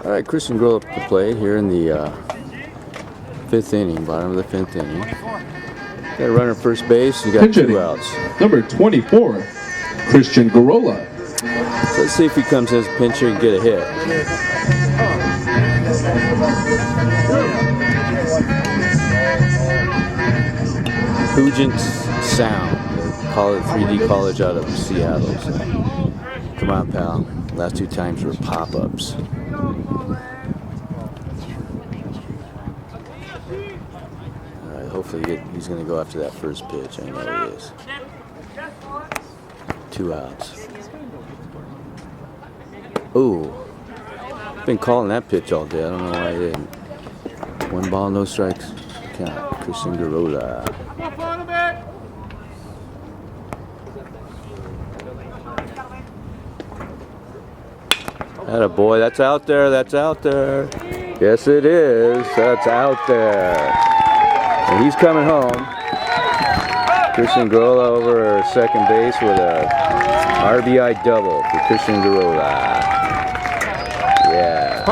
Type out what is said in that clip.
All right, Christian Grohl up to the plate here in the fifth inning, bottom of the fifth inning. Got a runner first base. You got Pitch 2 outs. Number 24, Christian Grohl. So let's see if he comes as a pincher and get a hit. Pugent Sound. They call it 3D College out of Seattle. So. Come on, pal. Last 2 times were pop-ups. Alright, hopefully he's going to go after that first pitch. I know he is. 2 outs. Ooh. Been calling that pitch all day. I don't know why he didn't. 1 ball, no strikes. Count. Christian Grohl. Atta boy, that's out there, that's out there. Yes it is, that's out there. And he's coming home. Christian Grohl over second base with a RBI double for Christian Grohl. Yeah.